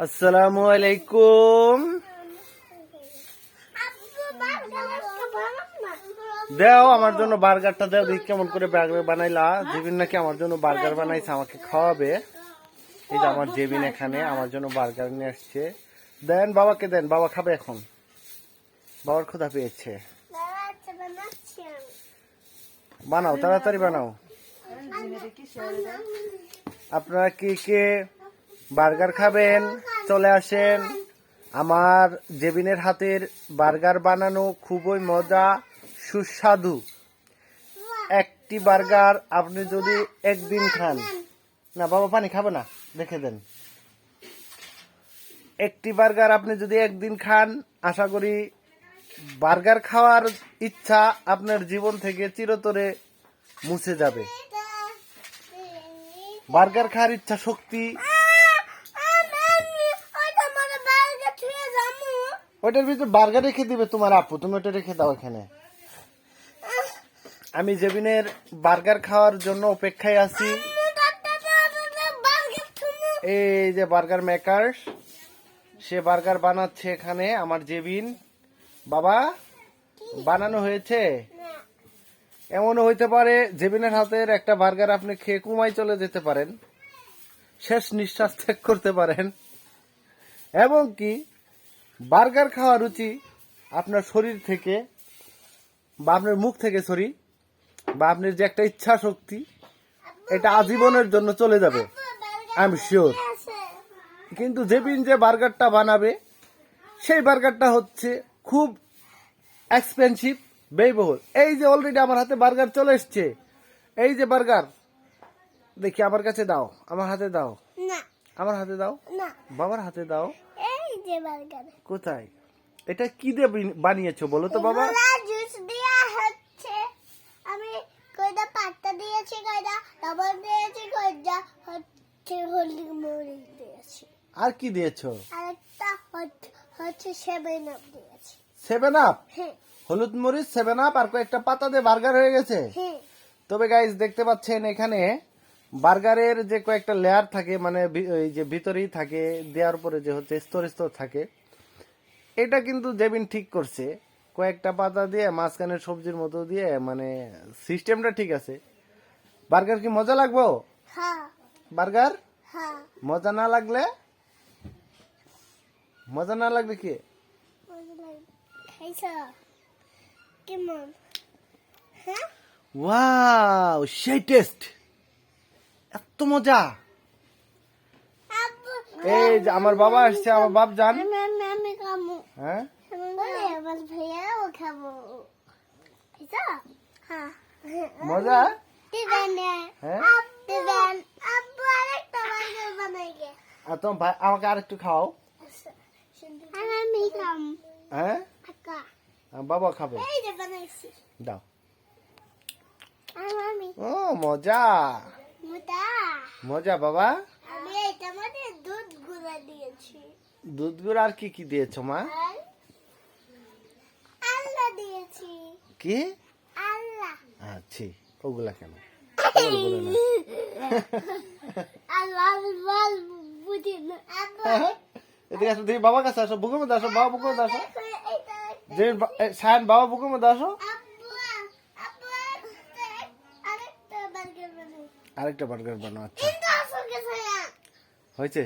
আসসালামু আলাইকুম। দেও আমার জন্য বার্গারটা দেও, দেখি কেমন করে বার্গার বানাইলা। জেবিন নাকি আমার জন্য বার্গার বানাইছে, আমাকে খাওয়াবে। এই যে আমার জেবিন এখানে আমার জন্য বার্গার নিয়ে আসছে। দেন বাবাকে দেন, বাবা খাবে এখন, বাবার ক্ষুধা পেয়েছে। বানাও, তাড়াতাড়ি বানাও। আপনারা কে কে বার্গার খাবেন চলে আসেন। আমার জেবিনের হাতের বার্গার বানানো খুবই মজা, সুস্বাদু। একটি বার্গার আপনি যদি একদিন খান, না বাবা পানি খাবে না, রেখে দেন। একটি বার্গার আপনি যদি একদিন খান, আশা করি বার্গার খাওয়ার ইচ্ছা আপনার জীবন থেকে চিরতরে মুছে যাবে। বার্গার খাওয়ার ইচ্ছা শক্তি, ওইটার ভিতরে বার্গার রেখে দিবে তোমার আপু, তুমি ওটা রেখে দাও এখানে। আমি জেবিনের বার্গার খাওয়ার জন্য অপেক্ষায় আছি। এই যে বার্গার মেকার, সে বার্গার বানাচ্ছে এখানে আমার জেবিন। বাবা বানানো হয়েছে। এমনও হইতে পারে জেবিনের হাতের একটা বার্গার আপনি খেয়ে কুমায় চলে যেতে পারেন, শেষ নিঃশ্বাস ত্যাগ করতে পারেন। এবং কি বার্গার খাওয়া রুচি আপনার শরীর থেকে বা আপনার মুখ থেকে বা আপনার যে একটা ইচ্ছা শক্তি, এটা আজীবনের জন্য চলে যাবে, আই এম শিওর। কিন্তু জেবিন যে বার্গারটা বানাবে, সেই বার্গারটা হচ্ছে খুব এক্সপেন্সিভ, ব্যয়বহুল। এই যে অলরেডি আমার হাতে বার্গার চলে এসছে, এই যে বার্গার, দেখি আমার কাছে দাও, আমার হাতে দাও, আমার হাতে দাও, বাবার হাতে দাও। কোথায়? এটা কি দিয়ে বানিয়েছো বলো তো বাবা? জুস দেয়া হচ্ছে, আমি কয়টা পাতা দিয়েছি, কয়টা লবণ দিয়েছি, কয়টা হচ্ছে হলুদ মরিচ দিয়েছি। আর কি দিয়েছো? আরেকটা হচ্ছে 7 আপ দিয়েছি। 7 আপ? হ্যাঁ। হলুদ মরিচ, 7 আপ আর কয়েকটা পাতা দিয়ে বার্গার হয়ে গেছে। হ্যাঁ। তবে গাইস দেখতে পাচ্ছেন এখানে বার্গারের যে কয়েকটা লেয়ার থাকে, মানে এই যে ভিতরেই থাকে, দেওয়ার পরে যে হচ্ছে স্তর স্তর থাকে, এটা কিন্তু জেবিন ঠিক করছে। কয়েকটা পাতা দিয়ে মাঝখানে সবজির মতো দিয়ে, মানে সিস্টেমটা ঠিক আছে। বার্গার কি মজা লাগবো? হ্যাঁ। বার্গার হ্যাঁ। মজা না লাগলে কি? খাইছো কেমন? হ্যাঁ, ওয়াও, সেই টেস্ট, এত মজা। আব্বু এই যে আমার বাবা আসছে, আমার বাপ জান। আমি খাবো। হ্যাঁ, আমার ভাইয়াও খাবো। খাইছো? হ্যাঁ। মজা। দিবেন হ্যাঁ, দিবেন। আব্বু আরেকটা বার্গার বানাই গে। আর তোমার ভাই আমাকে আরেকটু খাও। আমি খাম। হ্যাঁ, আকা বাবা খাবে, এই যে বানাইছি। দাও। আমি ও মজা, মুতা মজা বাবা। আমি এটা মধ্যে দুধ গুঁড়া দিয়েছি। দুধ গুঁড়ো আর কি কি দিয়েছো মা? আর আল্লাহ দিয়েছি। কি? আল্লাহ। আচ্ছা, ওগুলা কেন? ওগুলো বলে না। আল্লাহ বল বুঝি না। আব্বু এদিকে আসো, দেখি বাবার কাছে আসো, বুকের মধ্যে আসো, বাবা বুকের মধ্যে আসো। এটা যে সায়ন বাবা বুকের মধ্যে আসো। আব্বু আব্বু আরেকটা বার্গার বানাই। আরেকটা বার্গার বানাও। আচ্ছা কিন্তু আসলে হয়েছে।